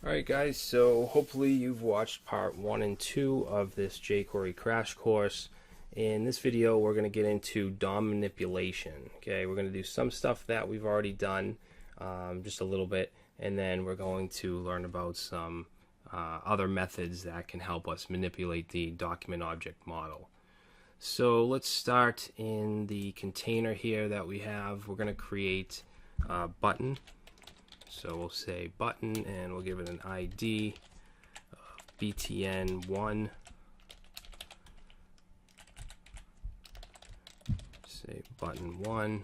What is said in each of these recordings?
Alright guys, so hopefully you've watched part 1 and 2 of this jQuery crash course. In this video we're going to get into DOM manipulation. Okay, we're going to do some stuff that we've already done, just a little bit, and then we're going to learn about some other methods that can help us manipulate the document object model. So let's start in the container here that we have. We're going to create a button. So we'll say button and we'll give it an ID of btn1. Say button 1.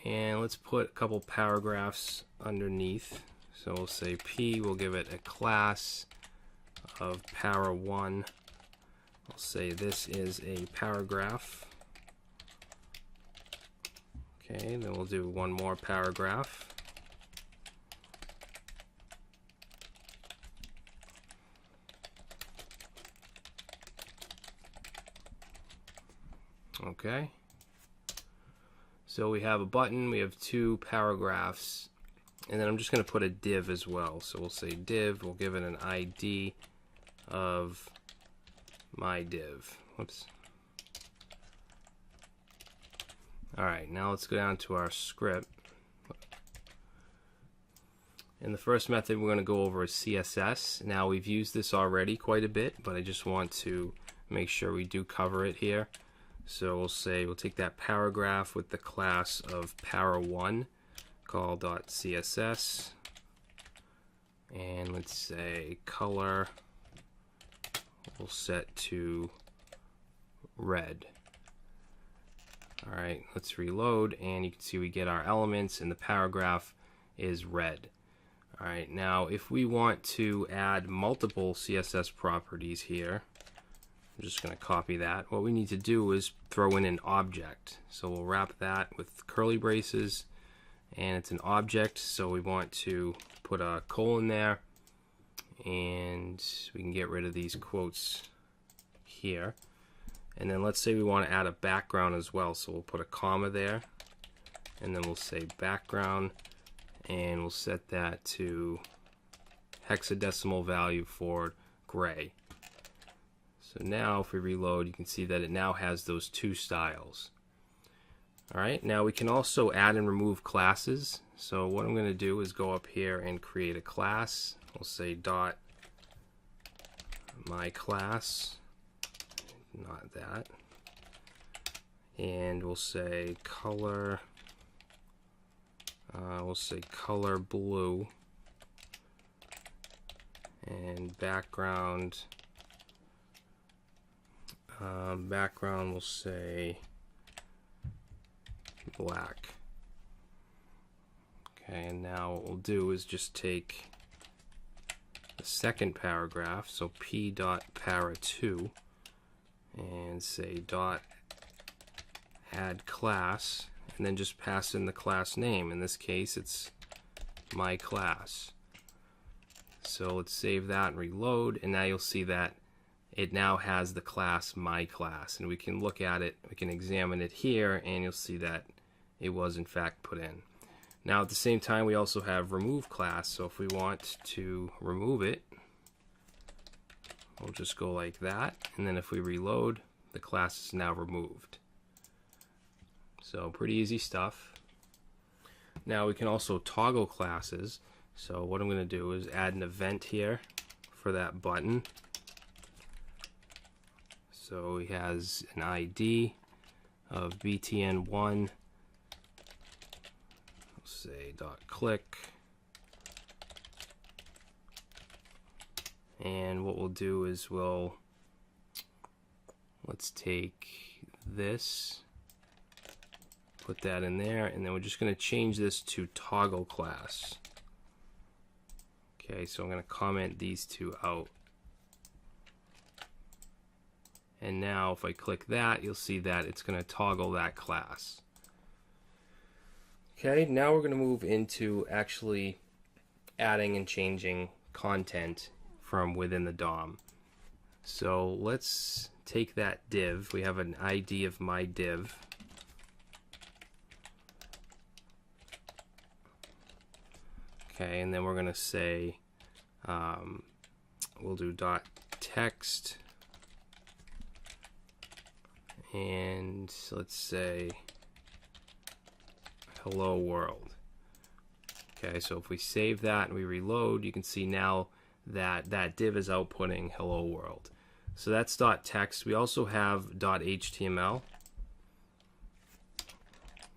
And let's put a couple paragraphs underneath. So we'll say P, we'll give it a class of para1. I'll say this is a paragraph. Okay, then we'll do one more paragraph. Okay, so we have a button, we have two paragraphs, and then I'm just going to put a div as well. So we'll say div, we'll give it an ID of my div. Whoops. Alright, now let's go down to our script. In the first method we're going to go over CSS. Now we've used this already quite a bit, but I just want to make sure we do cover it here. So we'll say we'll take that paragraph with the class of para1 call .css, and let's say color we'll set to red. Alright, let's reload, and you can see we get our elements and the paragraph is red. Alright, now if we want to add multiple CSS properties here, I'm just going to copy that. What we need to do is throw in an object. So we'll wrap that with curly braces, and it's an object, so we want to put a colon there, and we can get rid of these quotes here. And then let's say we want to add a background as well, so we'll put a comma there, and then we'll say background, and we'll set that to hexadecimal value for gray. So now if we reload, you can see that it now has those two styles. Alright, now we can also add and remove classes. So what I'm going to do is go up here and create a class. We'll say dot my class, not that, and we'll say color, we'll say color blue, and background we'll say black. Okay, and now what we'll do is just take the second paragraph, so p.para2, and say dot add class, and then just pass in the class name. In this case it's my class. So let's save that and reload, and now you'll see that it now has the class my class, and we can look at it, we can examine it here, and you'll see that it was in fact put in. Now at the same time we also have remove class, so if we want to remove it, we'll just go like that, and then if we reload, the class is now removed. So pretty easy stuff. Now we can also toggle classes. So what I'm going to do is add an event here for that button. So he has an ID of btn1, let's say .click, and what we'll do is let's take this, put that in there, and then we're just going to change this to toggle class. Okay, so I'm going to comment these two out. And now if I click that, you'll see that it's going to toggle that class. Okay, now we're going to move into actually adding and changing content from within the DOM. So let's take that div. We have an ID of my div. Okay, and then we're going to say we'll do dot text, and let's say hello world. Okay, so if we save that and we reload, you can see now that that div is outputting hello world. So that's dot text. We also have dot HTML.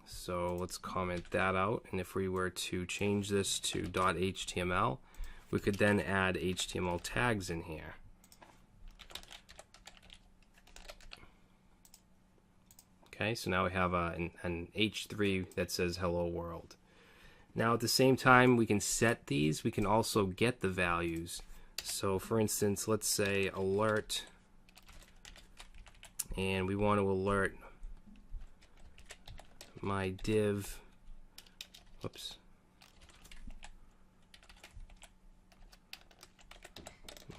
So let's comment that out, and if we were to change this to dot HTML, we could then add HTML tags in here. Okay, so now we have an H3 that says hello world. Now at the same time we can set these, we can also get the values. So for instance, let's say alert, and we want to alert my div, whoops,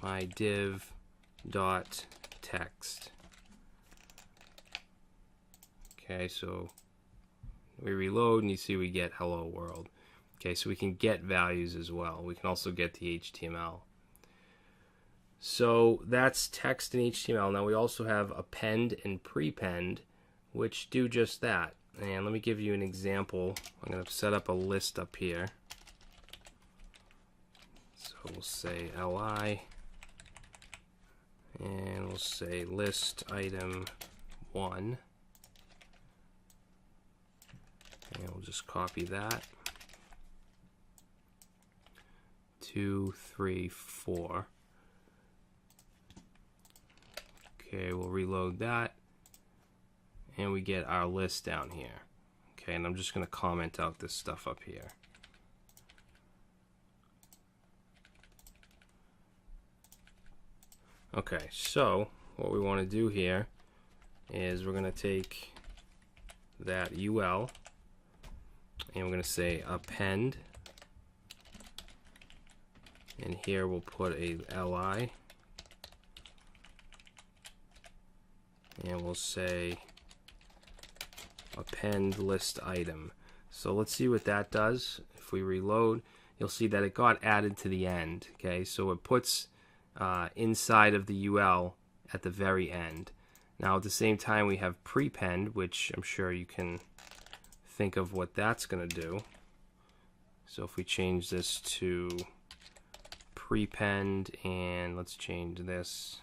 my div dot text. Okay, so we reload and you see we get hello world. Okay, so we can get values as well. We can also get the HTML. So that's text and HTML. Now we also have append and prepend, which do just that. And let me give you an example. I'm going to set up a list up here. So we'll say li, and we'll say list item 1. And we'll just copy that. 2, 3, 4. Okay, we'll reload that, and we get our list down here. Okay, and I'm just going to comment out this stuff up here. Okay, so what we want to do here is we're going to take that UL, and we're going to say append, and here we'll put a li, and we'll say append list item. So let's see what that does. If we reload, you'll see that it got added to the end. Okay, so it puts inside of the UL at the very end. Now at the same time we have prepend, which I'm sure you can think of what that's going to do. So if we change this to prepend, and let's change this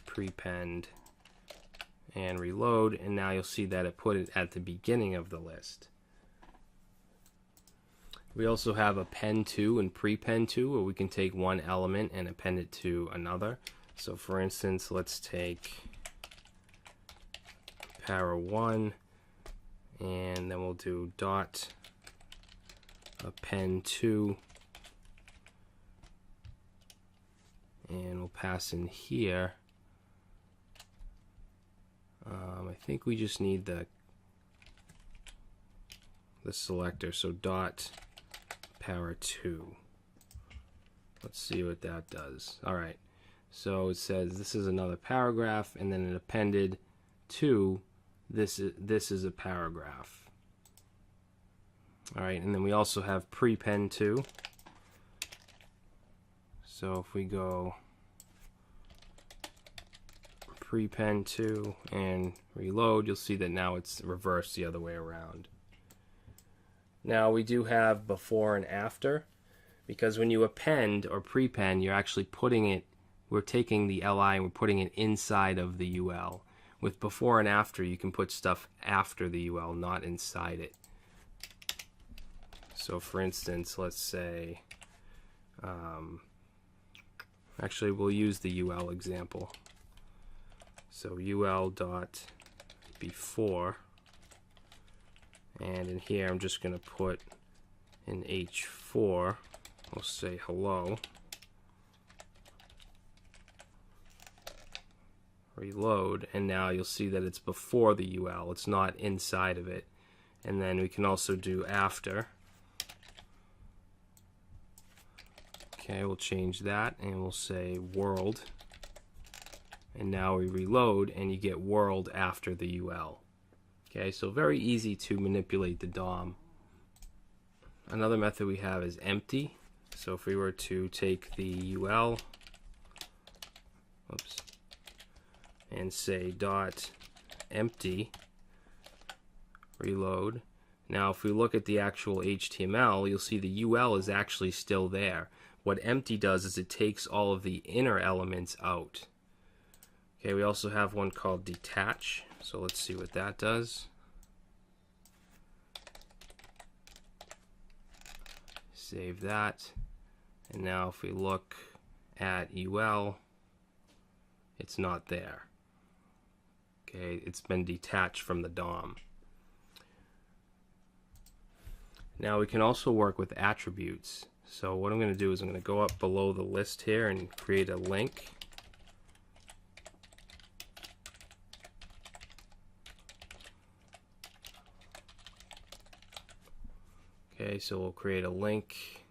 prepend and reload, and now you'll see that it put it at the beginning of the list. We also have append to and prepend to, where we can take one element and append it to another. So for instance, let's take para1, and then we'll do dot append to, and we'll pass in here. I think we just need the selector, so dot para2. Let's see what that does. Alright, so it says this is another paragraph, and then it appended to this is a paragraph. Alright, and then we also have prepend to. So if we go prepend to and reload, you'll see that now it's reversed the other way around. Now we do have before and after, because when you append or prepend, you're actually putting it, we're taking the li and we're putting it inside of the UL. With before and after, you can put stuff after the UL, not inside it. So for instance, let's say, actually we'll use the UL example. So UL dot before, and in here I'm just going to put an H4. We'll say hello. Reload, and now you'll see that it's before the UL. It's not inside of it. And then we can also do after. Okay, we'll change that and we'll say world. And now we reload and you get world after the UL. Okay, so very easy to manipulate the DOM. Another method we have is empty. So if we were to take the UL, oops, and say dot empty, reload. Now if we look at the actual HTML, you'll see the UL is actually still there. What empty does is it takes all of the inner elements out. Okay, we also have one called detach, so let's see what that does. Save that, and now if we look at UL, it's not there. Okay, it's been detached from the DOM. Now we can also work with attributes. So what I'm going to do is I'm going to go up below the list here and create a link. Okay, so we'll create a link,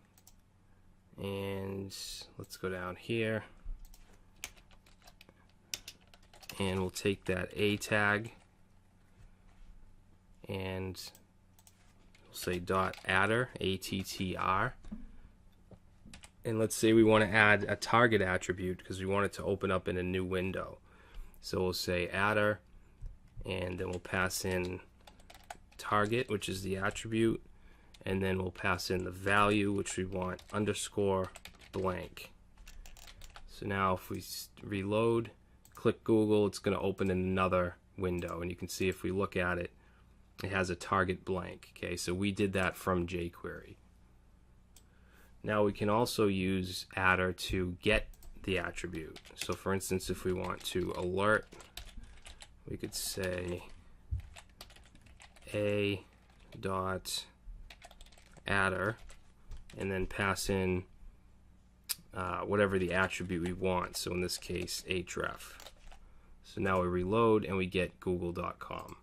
and let's go down here, and we'll take that A tag and we'll say dot attr, ATTR, and let's say we want to add a target attribute because we want it to open up in a new window. So we'll say attr, and then we'll pass in target, which is the attribute, and then we'll pass in the value, which we want underscore blank. So now if we reload, click Google, it's going to open another window, and you can see if we look at it, it has a target blank. Okay, so we did that from jQuery. Now we can also use attr to get the attribute. So for instance, if we want to alert, we could say a dot attr and then pass in whatever the attribute we want. So in this case, href. So now we reload and we get google.com.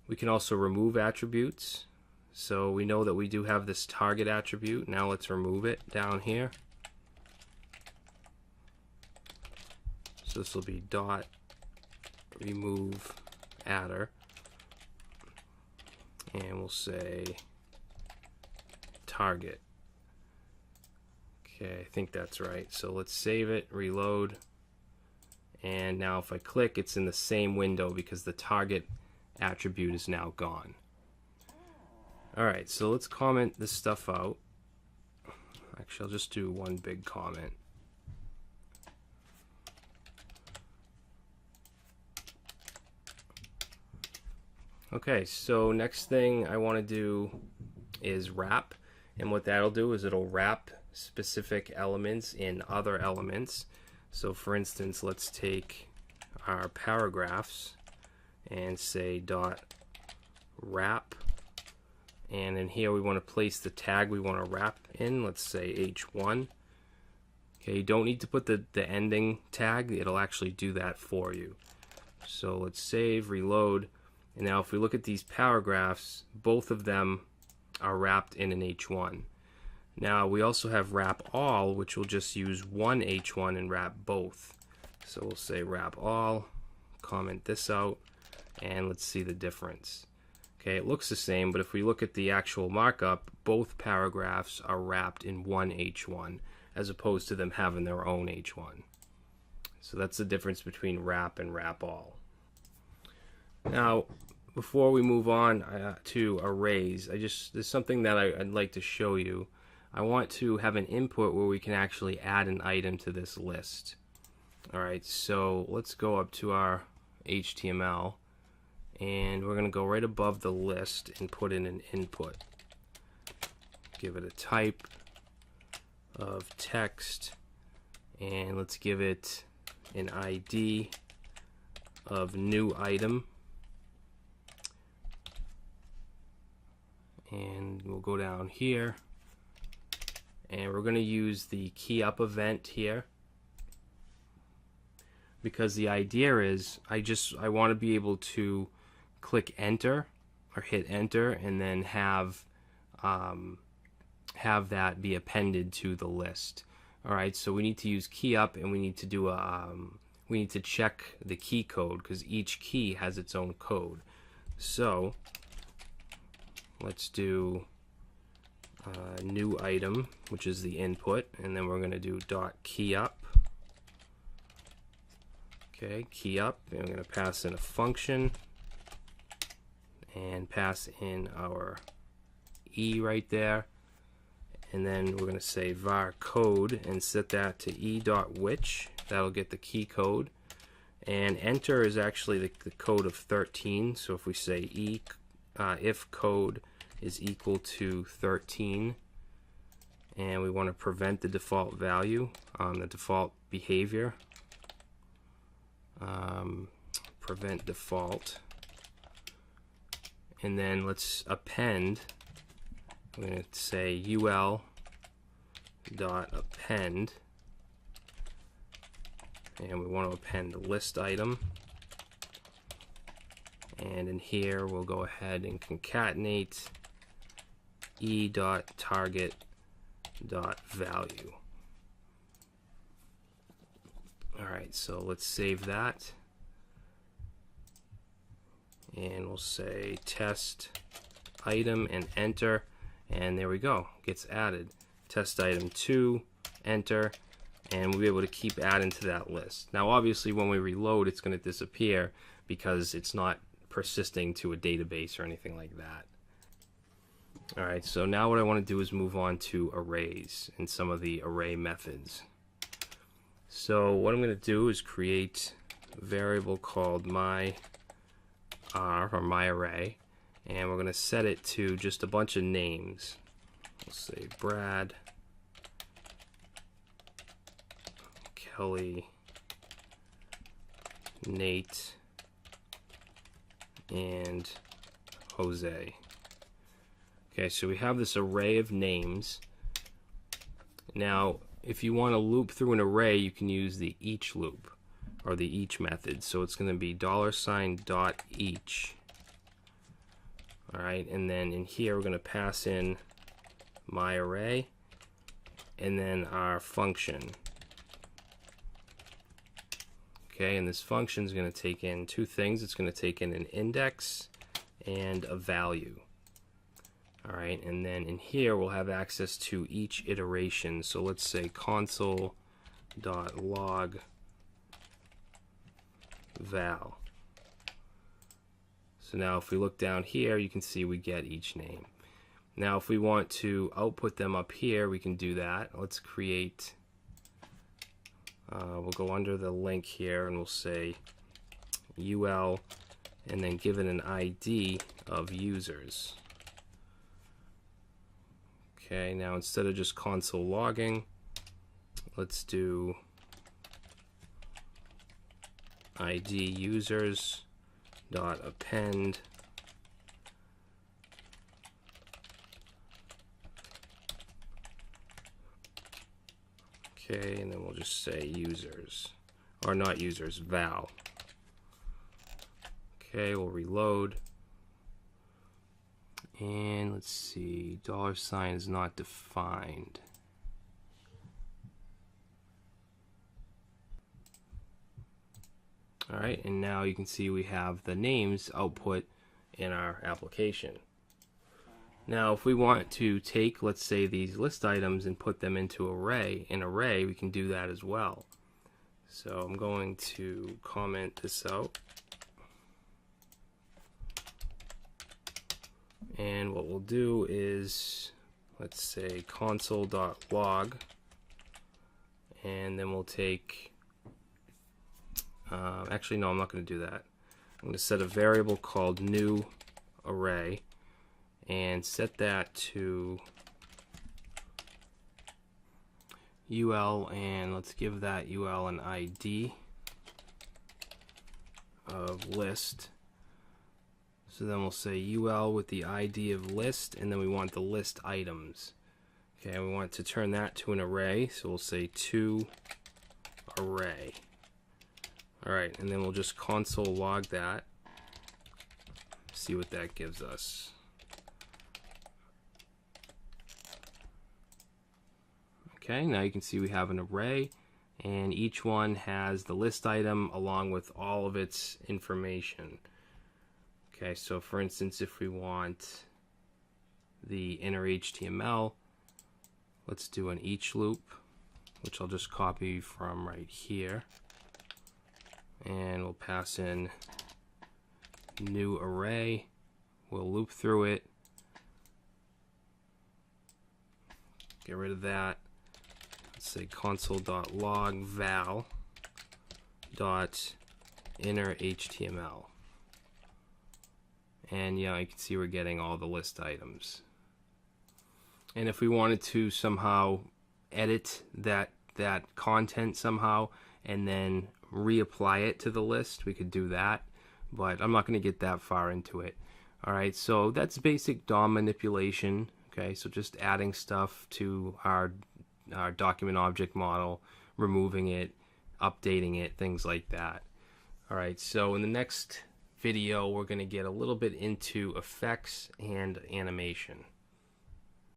We can also remove attributes. So we know that we do have this target attribute. Now let's remove it down here. So this will be dot remove attr, and we'll say target. Okay, I think that's right. So let's save it, reload, and now if I click, it's in the same window because the target attribute is now gone. Alright, so let's comment this stuff out. Actually, I'll just do one big comment. Okay, so next thing I want to do is wrap, and what that'll do is it'll wrap specific elements in other elements. So for instance, let's take our paragraphs and say dot wrap, and in here we want to place the tag we want to wrap in. Let's say h1. Okay, you don't need to put the ending tag, it'll actually do that for you. So let's save, reload, and now if we look at these paragraphs, both of them are wrapped in an h1. Now we also have wrap all, which will just use one h1 and wrap both. So we'll say wrap all, comment this out, and let's see the difference. Okay, it looks the same, but if we look at the actual markup, both paragraphs are wrapped in one h1 as opposed to them having their own h1. So that's the difference between wrap and wrap all. Now, before we move on to arrays, there's something that I'd like to show you. I want to have an input where we can actually add an item to this list. Alright, so let's go up to our HTML, and we're going to go right above the list and put in an input. Give it a type of text, and let's give it an ID of new item. And we'll go down here, and we're going to use the key up event here, because the idea is I want to be able to click enter or hit enter and then have that be appended to the list. Alright, so we need to use key up, and we need to do we need to check the key code because each key has its own code. So let's do new item, which is the input, and then we're going to do dot key up. Okay, key up, and we're going to pass in a function and pass in our e right there, and then we're going to say var code and set that to e.which. That'll get the key code, and enter is actually the code of 13. So if we say if code is equal to 13, and we want to prevent the default value, the default behavior, prevent default, and then let's append. I'm going to say ul dot append, and we want to append the list item, and in here we'll go ahead and concatenate e dot target dot value. Alright, so let's save that, and we'll say test item and enter, and there we go, gets added. Test item 2, enter, and we'll be able to keep adding to that list. Now obviously when we reload it's going to disappear because it's not persisting to a database or anything like that. Alright, so now what I want to do is move on to arrays and some of the array methods. So what I'm going to do is create a variable called my array, and we're going to set it to just a bunch of names. We'll say Brad, Kelly, Nate, and Jose. Okay, so we have this array of names. Now if you want to loop through an array, you can use the each loop or the each method. So it's going to be $.each. Alright, and then in here we're going to pass in my array and then our function. Okay, and this function is going to take in two things. It's going to take in an index and a value. Alright, and then in here we'll have access to each iteration. So let's say console.log val. So now if we look down here, you can see we get each name. Now if we want to output them up here, we can do that. Let's create, we'll go under the link here and we'll say ul and then give it an ID of users. Okay, now instead of just console logging, let's do ID users dot append okay, and then we'll just say users, or not users, val. Okay, we'll reload. And let's see, $sign is not defined. Alright, and now you can see we have the names output in our application. Now if we want to take, let's say, these list items and put them into an array, we can do that as well. So I'm going to comment this out. And what we'll do is, let's say console.log, and then we'll take, actually no, I'm not going to do that. I'm going to set a variable called new array and set that to ul, and let's give that ul an ID of list. So then we'll say ul with the ID of list, and then we want the list items. Okay, we want to turn that to an array, so we'll say to array. Alright, and then we'll just console log that, see what that gives us. Okay, now you can see we have an array, and each one has the list item along with all of its information. Okay, so for instance, if we want the inner HTML. Let's do an each loop, which I'll just copy from right here. And we'll pass in new array. We'll loop through it. Get rid of that. Let's say console.log val dot inner HTML. And yeah, you can see we're getting all the list items. And if we wanted to somehow edit that content somehow and then reapply it to the list, we could do that, but I'm not going to get that far into it. Alright, so that's basic DOM manipulation. Okay, so just adding stuff to our document object model, removing it, updating it, things like that. Alright, so in the next video we're going to get a little bit into effects and animation.